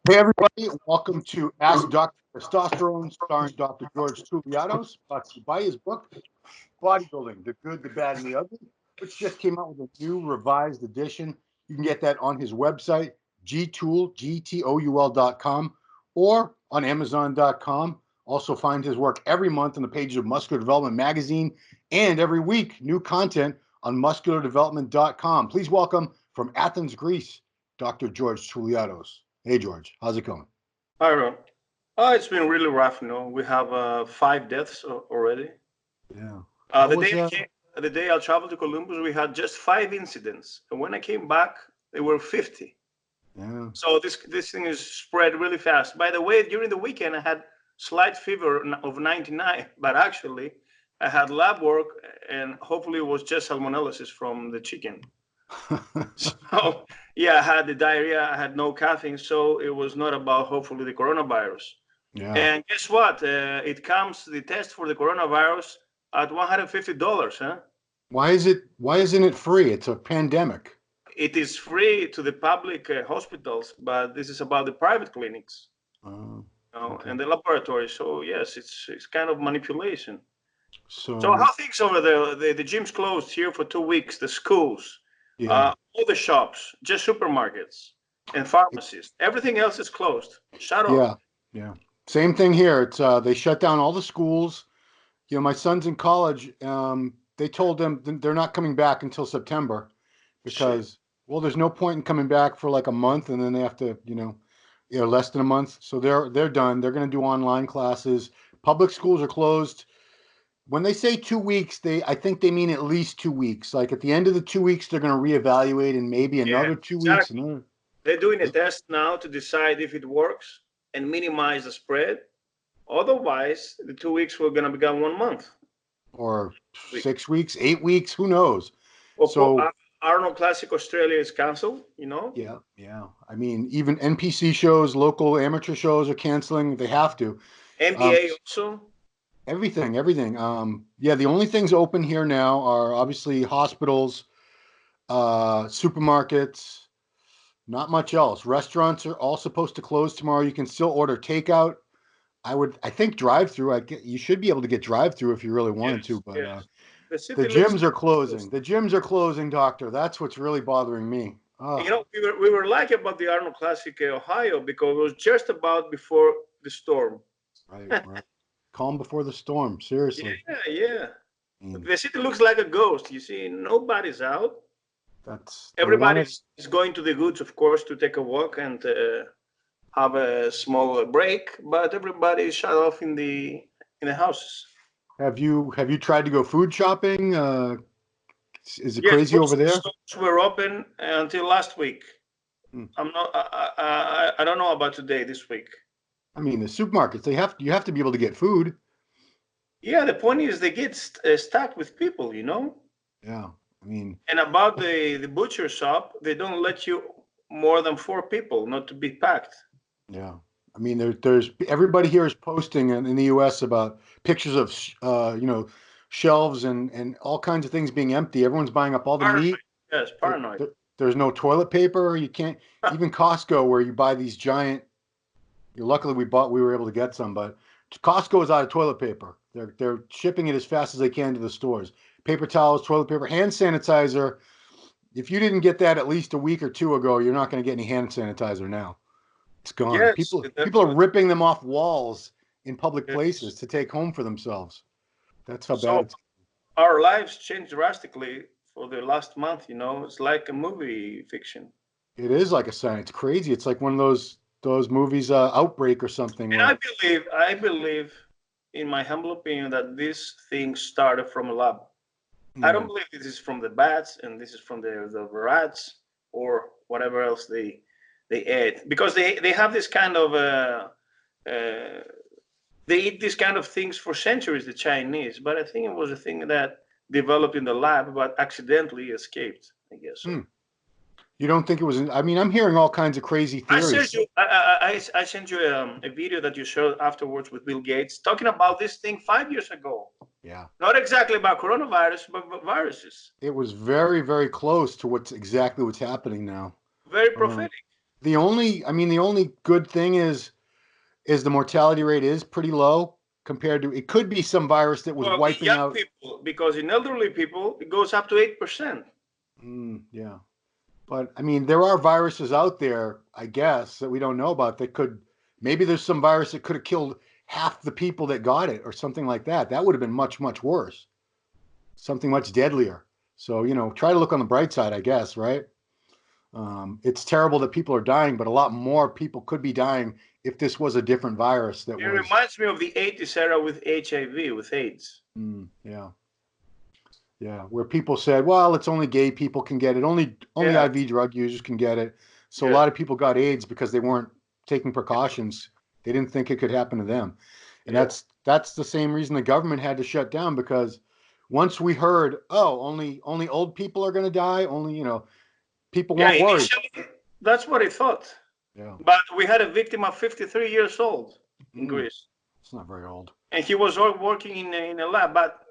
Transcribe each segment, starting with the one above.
Hey everybody, welcome to Ask Dr. Testosterone, starring Dr. George Toulianos, brought to you by his book, Bodybuilding, the Good, the Bad, and the Ugly, which just came out with a new revised edition. You can get that on his website, gtoul.com, or on amazon.com. Also find his work every month on the pages of Muscular Development Magazine, and every week, new content on musculardevelopment.com. Please welcome from Athens, Greece, Dr. George Toulianos. Hey, George. How's it going? Hi, Ron. Oh, it's been really rough. We have 5 deaths already. Yeah. Uh, How the was day I that? came, the day I traveled to Columbus, we had just 5 incidents, and when I came back, there were 50. Yeah. So this thing is spread really fast. By the way, during the weekend, I had slight fever of 99, but actually, I had lab work, and hopefully, it was just salmonellosis from the chicken. So yeah, I had the diarrhea. I had no coughing, so it was not about hopefully the coronavirus. Yeah. And guess what? It comes the test for the coronavirus at $150, huh? Why isn't it free? It's a pandemic. It is free to the public hospitals, but this is about the private clinics, Oh, and okay. the laboratory. So yes, it's kind of manipulation. So So, how things over there? The gym's closed here for 2 weeks. The schools, yeah. all the shops, just supermarkets and It, pharmacies. Everything else is closed. Shut off. yeah. Yeah. Same thing here. It's they shut down all the schools. My son's in college. They told them they're not coming back until September Shit. because, well, there's no point in coming back for like a month and then they have to, less than a month. So they're done. They're going to do online classes. Public schools are closed. When they say 2 weeks, I think they mean at least 2 weeks. Like at the end of the 2 weeks, they're going to reevaluate and maybe Yeah, another 2 weeks. exactly. Another, They're doing a test now to decide if it works and minimize the spread. Otherwise, the 2 weeks were going to become 1 month. or We, 6 weeks, 8 weeks, who knows? of course, So Arnold Classic Australia is canceled. yeah, yeah. I mean, even NPC shows, local amateur shows are canceling. They have to. Um, NBA also. everything. Yeah, the only things open here now are obviously hospitals, supermarkets. Not much else. Restaurants are all supposed to close tomorrow. You can still order takeout. I think drive through. You should be able to get drive through if you really wanted to, Yes, but yes. The the city looks gyms are like closing. closed. The gyms are closing, doctor. That's what's really bothering me. Oh, We were lucky about the Arnold Classic Ohio because it was just about before the storm. right, right. Calm before the storm. Seriously. Yeah, yeah. I mean, The city looks like a ghost. You see, nobody's out. they want Everybody it. is going to the goods, of course, to take a walk and have a small break, but everybody is shut off in the houses. Have you tried to go food shopping? Is it Yes, crazy over grocery there? stores were open until last week. Hmm. I'm not. I don't know about today, this week. I mean, the supermarkets, you have to be able to get food. Yeah, the point is they get stuck with people. Yeah. I mean, And about the butcher shop, they don't let you more than 4 people, not to be packed. yeah. I mean, there's everybody here is posting in the U.S. about pictures of shelves and all kinds of things being empty. Everyone's buying up all the Paranoid. meat. Yes, There, paranoid. there, there's no toilet paper. You can't even Costco where you buy these giant. Luckily, we were able to get some, but Costco is out of toilet paper. They're shipping it as fast as they can to the stores. Paper towels, toilet paper, hand sanitizer. If you didn't get that at least a week or two ago, you're not going to get any hand sanitizer now. It's gone. Yes, People are ripping them off walls in public yes. places to take home for themselves. That's how bad So it's. our lives changed drastically for the last month. It's like a movie fiction. It is like a sign. It's crazy. It's like one of those movies, Outbreak or something, And I where believe, I believe, in my humble opinion, that this thing started from a lab. I don't yeah, believe this is from the bats and this is from the rats or whatever else they ate because they have this kind of uh, they eat these kind of things for centuries, the Chinese. But I think it was a thing that developed in the lab but accidentally escaped, I guess so. hmm. You don't think it was? I mean, I'm hearing all kinds of crazy I sent theories. you. I sent you a video that you showed afterwards with Bill Gates talking about this thing 5 years ago. Yeah, Not exactly about coronavirus, but viruses. it was very, very close to what's exactly what's happening now. Very Uh, prophetic. the only good thing is the mortality rate is pretty low compared to, it could be some virus that was Well, in wiping young out. people, because in elderly people, it goes up to 8%. Yeah. But I mean, there are viruses out there, I guess, that we don't know about that could, maybe there's some virus that could have killed half the people that got it or something like that. That would have been much, much worse. Something much deadlier. So, try to look on the bright side, I guess, right? It's terrible that people are dying, but a lot more people could be dying if this was a different virus that It was. reminds me of the 80s era with HIV, with AIDS. Yeah. Yeah, where people said, well, it's only gay people can get it. Only Yeah, IV drug users can get it. So a yeah, lot of people got AIDS because they weren't taking precautions. They didn't think it could happen to them. And yeah. that's the same reason the government had to shut down, because once we heard, oh, only old people are going to die, only, people Yeah, weren't worried. initially, that's what I thought. Yeah. But we had a victim of 53 years old in Greece. It's not very old. And he was working in a lab, but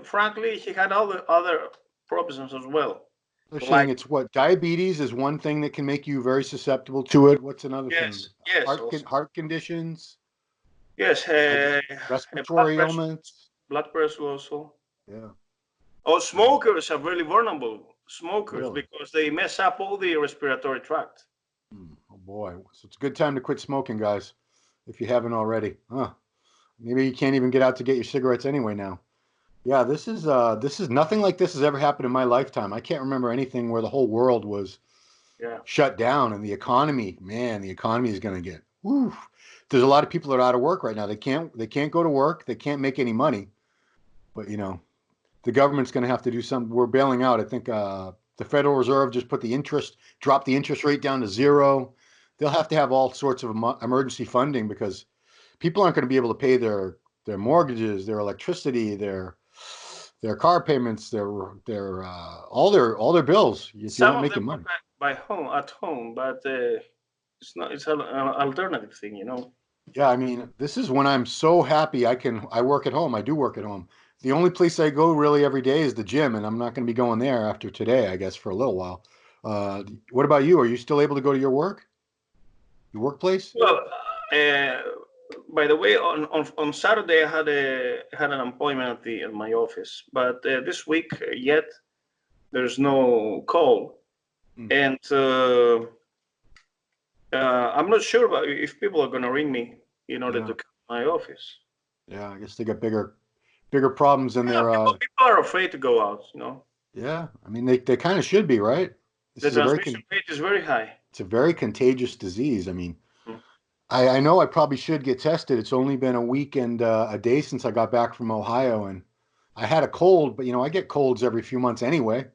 frankly, he had other problems as well. They're saying Like, it's what, diabetes is one thing that can make you very susceptible to it. What's another thing? yes, also. Heart conditions, Yes, respiratory ailments. blood pressure also. Yeah, Oh, smokers are really vulnerable. Smokers, really. because they mess up all the respiratory tract. Oh boy, so it's a good time to quit smoking, guys, if you haven't already. Maybe you can't even get out to get your cigarettes anyway now. Yeah, this is nothing like this has ever happened in my lifetime. I can't remember anything where the whole world was Yeah. shut down and the economy, man, the economy is going to get. Whew. There's a lot of people that are out of work right now. They can't go to work. They can't make any money. But the government's going to have to do something. We're bailing out. I think the Federal Reserve just dropped the interest rate down to zero. They'll have to have all sorts of emergency funding because people aren't going to be able to pay their mortgages, their electricity, their car payments, their all their bills if you're Some not of them making money. work at home, but it's not. It's an alternative thing. Yeah, I mean, this is when I'm so happy I work at home. I do work at home. The only place I go really every day is the gym, and I'm not going to be going there after today, I guess, for a little while. What about you? Are you still able to go to your workplace? Well, uh, by the way, on Saturday I had an appointment at my office, but this week yet there's no call, Mm. and I'm not sure about if people are going to ring me in order Yeah, to come to my office. yeah. I guess they got bigger problems than Yeah, their. people are afraid to go out. Yeah, I mean, they kind of should be, right? This The is a very transmission rate is very high. it's a very contagious disease. I mean, Mm. I know I probably should get tested. It's only been a week and a day since I got back from Ohio, and I had a cold, but I get colds every few months anyway.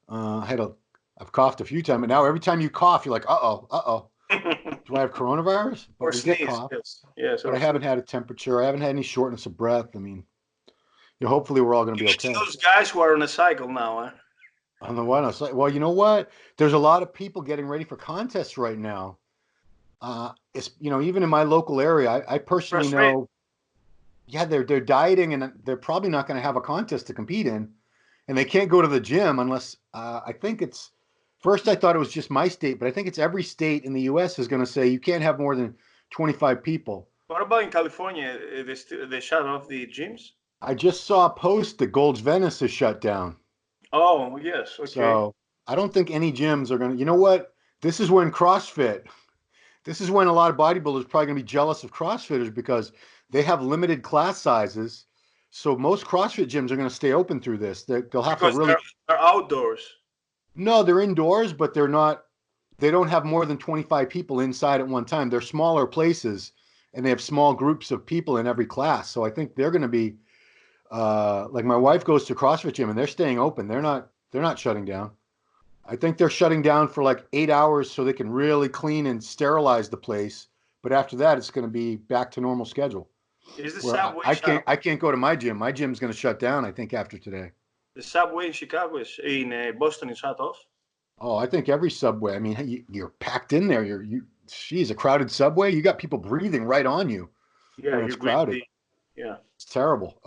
I've coughed a few times, but now every time you cough, you're like, uh-oh. Do I have coronavirus? Or But we get sneeze, cough, yes, but or I haven't had a temperature. I haven't had any shortness of breath. I mean, hopefully we're all going to be okay. those guys who are on a cycle now, huh? On the one, I was like, well, you know what? There's a lot of people getting ready for contests right now. It's even in my local area, I personally Frustrated. know, yeah, they're dieting and they're probably not going to have a contest to compete in, and they can't go to the gym unless I think it's first I thought it was just my state, but I think it's every state in the U.S. is going to say you can't have more than 25 people. What about in California? They shut off the gyms? I just saw a post that Gold's Venice is shut down. Oh, yes, okay. So I don't think any gyms are going to, you know what? This is when CrossFit, this is when a lot of bodybuilders are probably going to be jealous of CrossFitters because they have limited class sizes. So most CrossFit gyms are going to stay open through this. They'll have to Because really, they're outdoors. no, they're indoors, but they don't have more than 25 people inside at one time. They're smaller places and they have small groups of people in every class. So I think they're going to be, like my wife goes to CrossFit gym and they're staying open. They're not shutting down. I think they're shutting down for like 8 hours so they can really clean and sterilize the place. But after that, it's going to be back to normal schedule. Is the Where subway I shut can't off? I can't go to my gym. My gym's going to shut down, I think, after today. The subway in Chicago in Boston is shut off. Oh, I think every subway. I mean, you're packed in there. Geez, a crowded subway. You got people breathing right on you Yeah, when you it's breathe crowded. deep. Yeah. It's terrible.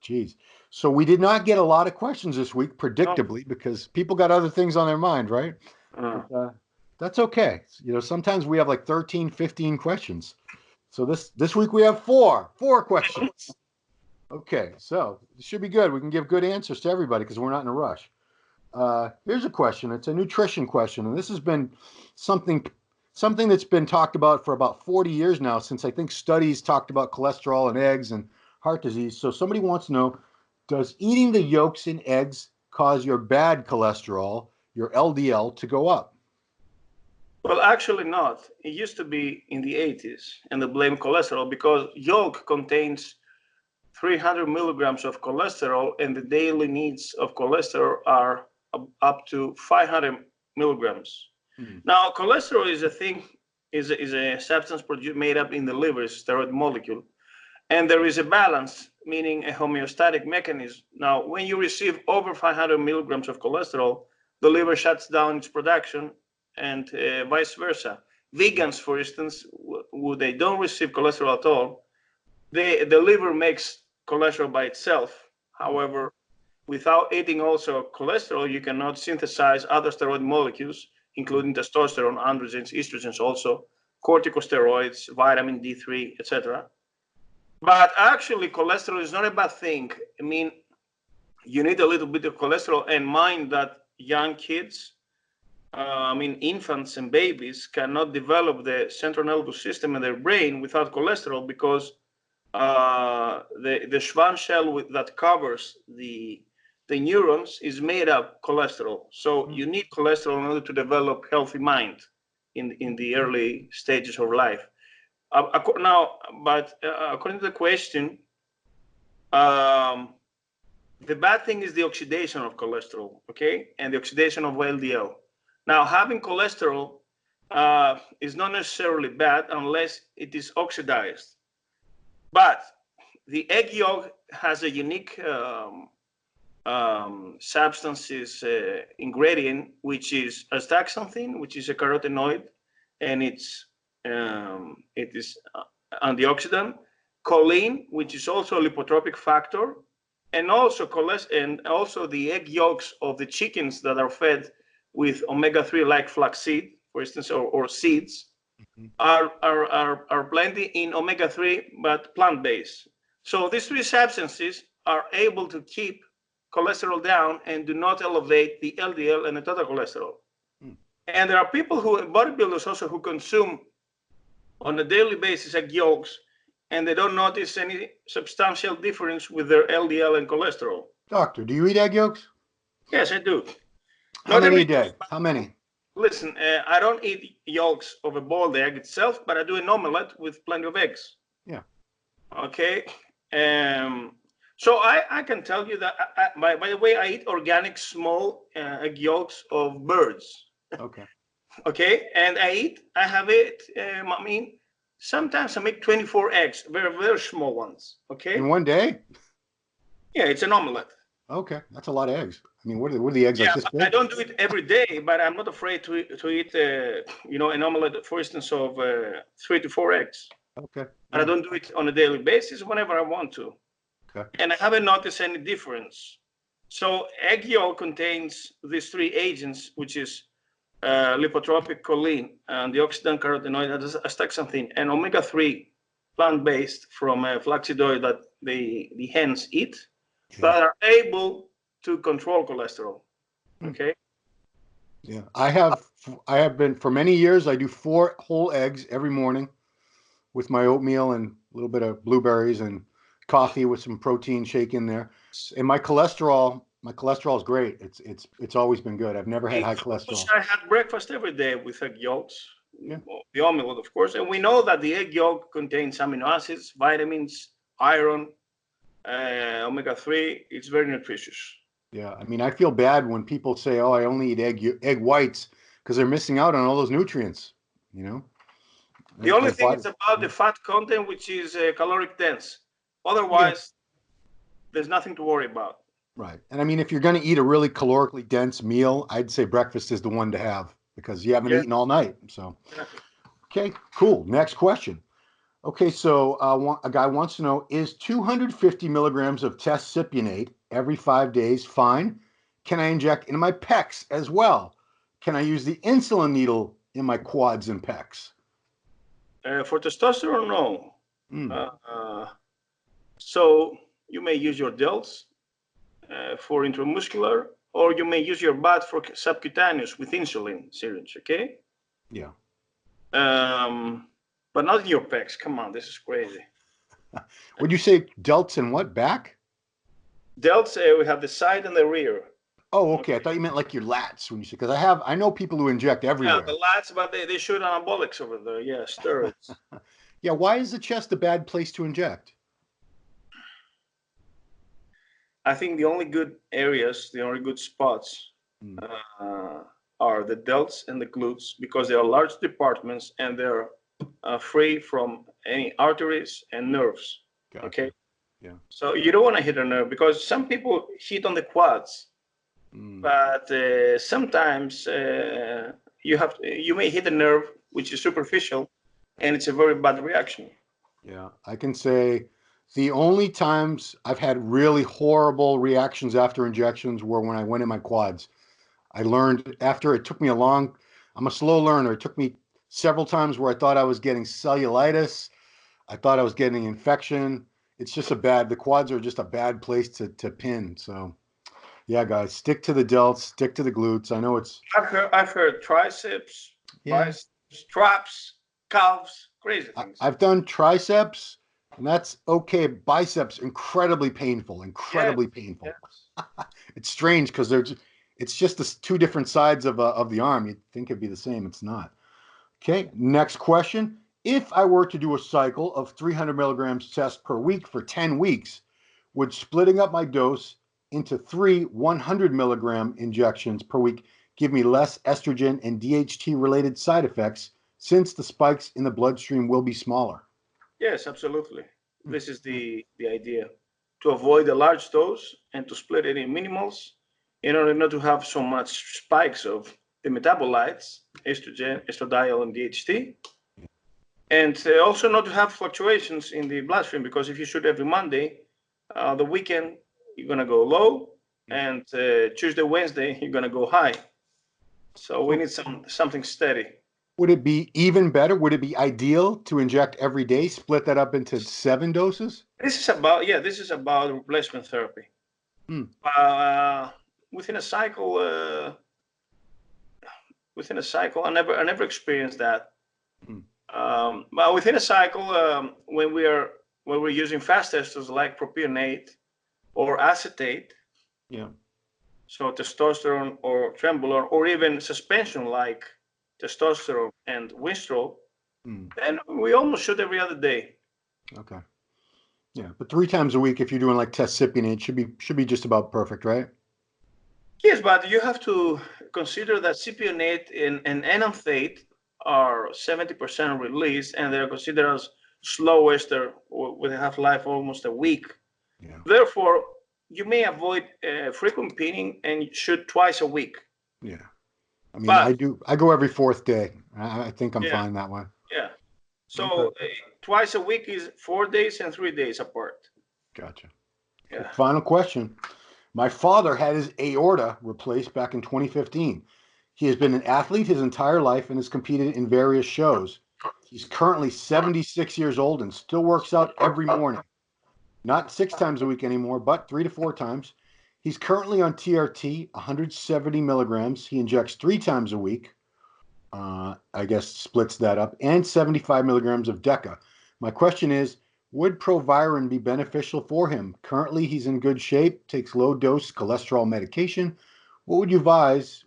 Geez. So we did not get a lot of questions this week, No. predictably, because people got other things on their mind, right? Uh, But, That's okay. You know, sometimes we have like 13, 15 questions. So this week we have four questions. Okay, so it should be good. We can give good answers to everybody because we're not in a rush. Here's a question. It's a nutrition question, and this has been something that's been talked about for about 40 years now, since I think studies talked about cholesterol in eggs and heart disease. So somebody wants to know, does eating the yolks in eggs cause your bad cholesterol, your LDL, to go up? Well, actually not. It used to be in the 80s, and they blame cholesterol because yolk contains 300 milligrams of cholesterol, and the daily needs of cholesterol are up to 500 milligrams. Hmm. Now, cholesterol is a thing, is a substance made up in the liver, steroid molecule, and there is a balance, meaning a homeostatic mechanism. Now, when you receive over 500 milligrams of cholesterol, the liver shuts down its production, and vice versa. Vegans, for instance, they don't receive cholesterol at all. The liver makes cholesterol by itself. However, without eating also cholesterol, you cannot synthesize other steroid molecules, including testosterone, androgens, estrogens, also corticosteroids, vitamin D3, etc. But actually, cholesterol is not a bad thing. I mean, you need a little bit of cholesterol, and mind that young kids, infants and babies cannot develop the central nervous system in their brain without cholesterol because the Schwann shell that covers the neurons is made of cholesterol. So you need cholesterol in order to develop healthy mind in the early stages of life. According to the question, the bad thing is the oxidation of cholesterol, okay, and the oxidation of LDL. Now, having cholesterol is not necessarily bad unless it is oxidized. But the egg yolk has a unique substances ingredient, which is astaxanthin, which is a carotenoid, and it is antioxidant. Choline, which is also a lipotropic factor, and also the egg yolks of the chickens that are fed with omega-3 like flaxseed, for instance, or seeds, are plenty in omega-3 but plant-based. So these three substances are able to keep cholesterol down and do not elevate the LDL and the total cholesterol. And there are people bodybuilders also, who consume on a daily basis egg yolks, and they don't notice any substantial difference with their LDL and cholesterol. Doctor, do you eat egg yolks? Yes, I do. How many a day? How many? Listen, I don't eat yolks of a boiled egg itself, but I do an omelette with plenty of eggs. Yeah. Okay. So I can tell you that, by the way, I eat organic small egg yolks of birds. Okay. Okay. And I have it, sometimes I make 24 eggs, very, very small ones. Okay. In one day? Yeah, it's an omelette. Okay. That's a lot of eggs. I mean, what are the eggs like this big? I don't do it every day, but I'm not afraid to eat, an omelette, for instance, of 3 to 4 eggs. Okay. But I don't do it on a daily basis, whenever I want to. Okay. And I haven't noticed any difference. So egg yolk contains these three agents, which is lipotropic choline, antioxidant carotenoid, astaxanthin, and omega-3 plant-based from flaxseed oil that the hens eat, that are able to control cholesterol. Okay. Yeah, I have been for many years. I do 4 whole eggs every morning with my oatmeal and a little bit of blueberries and coffee with some protein shake in there. And my cholesterol is great. It's always been good. I've never had high cholesterol. I had breakfast every day with egg yolks, the omelette, of course. And we know that the egg yolk contains amino acids, vitamins, iron, omega-3. It's very nutritious. Yeah, I mean, I feel bad when people say, "Oh, I only eat egg whites," because they're missing out on all those nutrients. You know. The only thing is about the fat content, which is caloric dense. Otherwise, there's nothing to worry about. Right. And I mean, if you're going to eat a really calorically dense meal, I'd say breakfast is the one to have because you haven't eaten all night. So, okay, cool. Next question. Okay, so a guy wants to know, is 250 milligrams of testcypionate every 5 days fine? Can I inject into my pecs as well? Can I use the insulin needle in my quads and pecs? For testosterone, no. Mm. So you may use your delts for intramuscular, or you may use your butt for subcutaneous with insulin syringe, okay? Yeah. But not in your pecs. Come on, this is crazy. Would you say delts and what, back? Delts, we have the side and the rear. Oh, okay. I thought you meant like your lats when you say, because I know people who inject Yeah, everywhere. the lats, but they shoot anabolics over there. Yeah, steroids. Yeah, why is the chest a bad place to inject? I think the only good areas, the only good spots are the delts and the glutes, because they are large departments and they're free from any arteries and nerves. Gotcha. Okay. Yeah. So you don't want to hit a nerve, because some people hit on the quads, but sometimes you may hit a nerve which is superficial, and it's a very bad reaction. Yeah, I can say the only times I've had really horrible reactions after injections were when I went in my quads. I learned after it took me I'm a slow learner. It took me several times where I thought I was getting cellulitis. I thought I was getting infection. It's just the quads are just a bad place to pin. So yeah, guys, stick to the delts, stick to the glutes. I know it's. I've heard triceps, biceps, traps, calves, crazy things. I've done triceps, and that's okay. Biceps, incredibly painful, incredibly painful. Yes. It's strange because it's just the two different sides of the arm. You'd think it'd be the same. It's not. Okay, next question. If I were to do a cycle of 300 milligrams test per week for 10 weeks, would splitting up my dose into 3 100 milligram injections per week give me less estrogen and DHT related side effects, since the spikes in the bloodstream will be smaller? Yes, absolutely. This is the idea, to avoid a large dose and to split it in minimals in order not to have so much spikes of the metabolites, estrogen, estradiol, and DHT, and also not to have fluctuations in the bloodstream, because if you shoot every Monday, the weekend you're going to go low, and Tuesday, Wednesday you're going to go high. So we need something steady. Would it be even better? Would it be ideal to inject every day, split that up into 7 doses? This is about replacement therapy. Within a cycle, I never experienced that. But within a cycle, when we're using fast esters like propionate or acetate, so testosterone or trembolone, or even suspension like testosterone and winstrol, then we almost shoot every other day. Okay. Yeah, but 3 times a week if you're doing like tescipionate should be just about perfect, right? Yes, but you have to consider that cipionate and enanthate are 70% release, and they're considered as slow ester with a half-life almost a week. Yeah. Therefore, you may avoid frequent pinning and shoot twice a week. Yeah. I mean, I go every 4th day. I think I'm fine that way. Yeah. So twice a week is 4 days and 3 days apart. Gotcha. Yeah. Final question. My father had his aorta replaced back in 2015. He has been an athlete his entire life and has competed in various shows. He's currently 76 years old and still works out every morning. Not 6 times a week anymore, but 3 to 4 times. He's currently on TRT, 170 milligrams. He injects 3 times a week. I guess splits that up, and 75 milligrams of Deca. My question is, would Proviron be beneficial for him? Currently, he's in good shape, takes low-dose cholesterol medication. What would you advise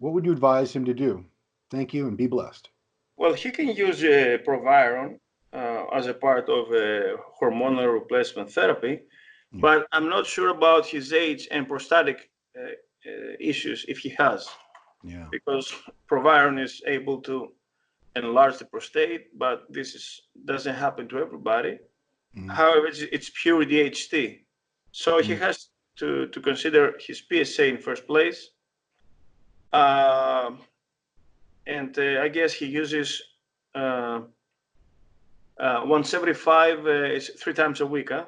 him to do? Thank you, and be blessed. Well, he can use Proviron as a part of hormonal replacement therapy, but I'm not sure about his age and prostatic issues if he has. Yeah. Because Proviron is able to enlarge the prostate, but doesn't happen to everybody. However, it's pure DHT. So he has to consider his PSA in first place. And I guess he uses 175 is 3 times a week, huh?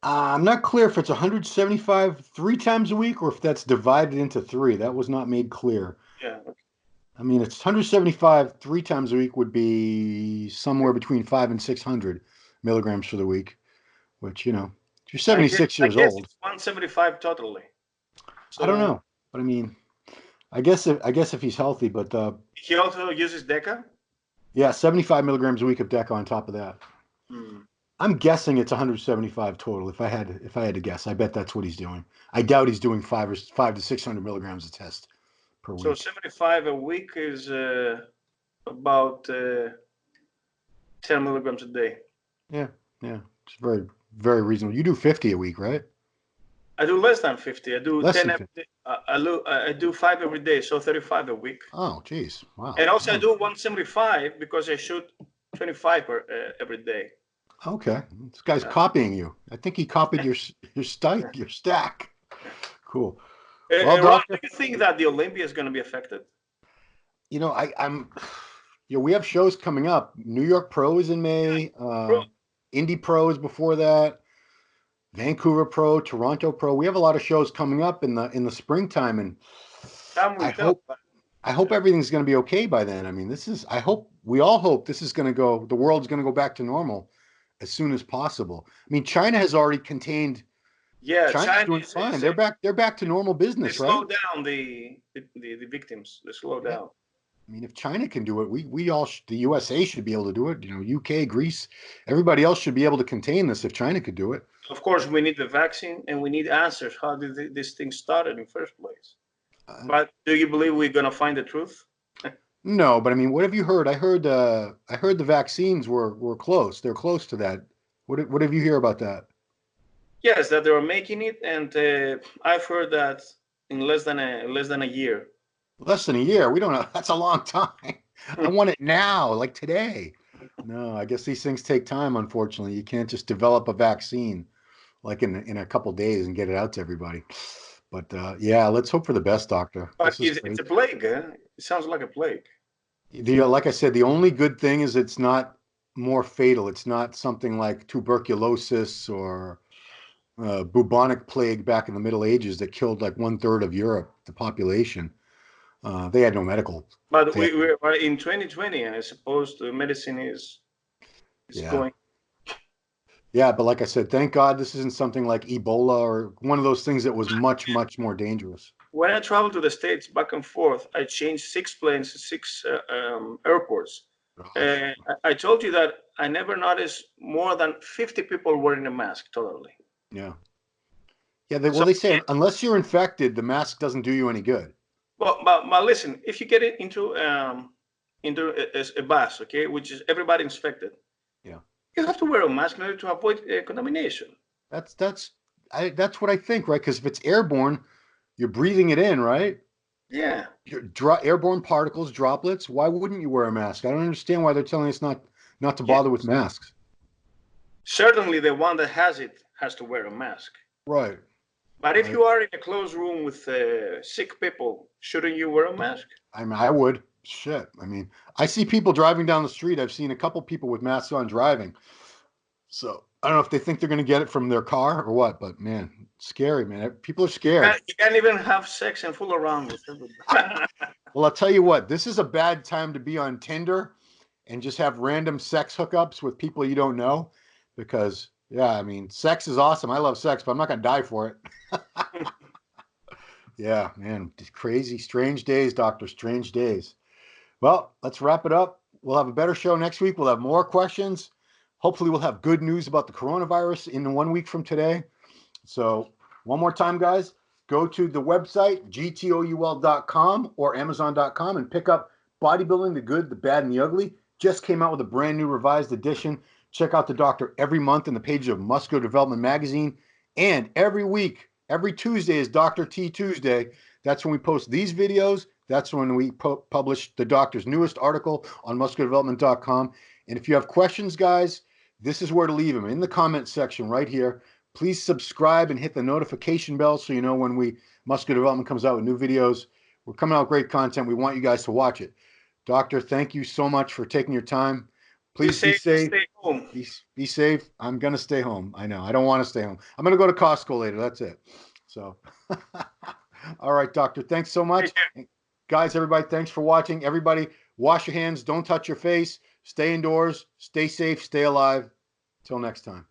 I'm not clear if it's 175 3 times a week or if that's divided into 3. That was not made clear. Yeah. I mean, it's 175 3 times a week would be somewhere between 5 and 600 milligrams for the week, which, you're I guess, 76 I years guess old. it's 175 totally. I don't So know, but I mean, I guess if he's healthy, but he also uses Deca. yeah, 75 milligrams a week of Deca on top of that. Hmm. I'm guessing it's 175 total. If I had to guess, I bet that's what he's doing. I doubt he's doing 5 to 600 milligrams a test per So week. 75 a week is about 10 milligrams a day. Yeah, yeah, it's very, very reasonable. You do 50 a week, right? I do less than 50. I do Less 10 than every 50. day. I do 5 every day, so 35 a week. Oh, geez, wow. And also I do 175 because I shoot 25 every day. Okay, this guy's copying you. I think he copied your stack. Cool. Well, Ron, do doctor, you think that the Olympia is going to be affected? I'm. We have shows coming up. New York Pro is in May. Bro, Indy Pro is before that. Vancouver Pro, Toronto Pro. We have a lot of shows coming up in the springtime, and time will I tell. hope I hope everything's going to be okay by then. I mean, I hope we all hope this is going to go. The world's going to go back to normal as soon as possible. I mean, China has already contained. Yeah, China's China doing fine. They're back to normal they business, slow right? down the victims. They slow Yeah. down. I mean, if China can do it, we all the USA should be able to do it. UK, Greece, everybody else should be able to contain this if China could do it. Of course, we need the vaccine and we need answers. How did this thing started in first place? Uh, But do you believe we're gonna find the truth? no, but I mean, what have you heard? I heard the vaccines were close. They're close to that. What have you hear about that? Yes, that they are making it, and I've heard that in less than a year. Less than a year. We don't know. That's a long time. I want it now, like today. No, I guess these things take time, unfortunately. You can't just develop a vaccine like in a couple days and get it out to everybody. But yeah, let's hope for the best, doctor. But This is it's great. a plague. It sounds like a plague. Like I said, the only good thing is it's not more fatal. It's not something like tuberculosis or bubonic plague back in the Middle Ages that killed like 1/3 of Europe, the population. They had no medical. But They had, we're in 2020, and I suppose the medicine is yeah. going. Yeah, but like I said, thank God this isn't something like Ebola or one of those things that was much, much more dangerous. When I traveled to the States back and forth, I changed 6 planes, 6 airports. Gosh. I told you that I never noticed more than 50 people wearing a mask totally. Yeah. Yeah, So, they say unless you're infected, the mask doesn't do you any good. but listen, if you get it into a bus, okay, which is everybody infected, Yeah. you have to wear a mask in order to avoid contamination. That's that's that's what I think, right? Because if it's airborne, you're breathing it in, right? Yeah, Airborne particles, droplets. Why wouldn't you wear a mask? I don't understand why they're telling us not to yeah. bother with masks. Certainly, the one that has it has to wear a mask. Right. But if Right. you are in a closed room with sick people, shouldn't you wear a mask? I mean, I would. Shit. I mean, I see people driving down the street. I've seen a couple people with masks on driving. So I don't know if they think they're going to get it from their car or what, but man, scary, man. People are scared. You can't even have sex and fool around with everybody. Well, I'll tell you what, this is a bad time to be on Tinder and just have random sex hookups with people you don't know because, yeah, I mean, sex is awesome. I love sex, but I'm not going to die for it. Yeah, man, crazy, strange days, doctor, strange days. Well, let's wrap it up. We'll have a better show next week. We'll have more questions. Hopefully, we'll have good news about the coronavirus in 1 week from today. So, one more time, guys, go to the website, gtoul.com or amazon.com, and pick up Bodybuilding, the Good, the Bad, and the Ugly. Just came out with a brand new revised edition. Check out the doctor every month in the pages of Muscular Development Magazine. And every week, every Tuesday is Dr. T Tuesday. That's when we post these videos. That's when we publish the doctor's newest article on musculardevelopment.com. And if you have questions, guys, this is where to leave them in the comment section right here. Please subscribe and hit the notification bell so you know when Muscular Development comes out with new videos. We're coming out with great content. We want you guys to watch it. Doctor, thank you so much for taking your time. Be Please be safe and safe. stay home. Be safe. I'm going to stay home. I know. I don't want to stay home. I'm going to go to Costco later. That's it. So, all right, doctor. Thanks so much. Guys, everybody, thanks for watching. Everybody, wash your hands. Don't touch your face. Stay indoors. Stay safe. Stay alive. Till next time.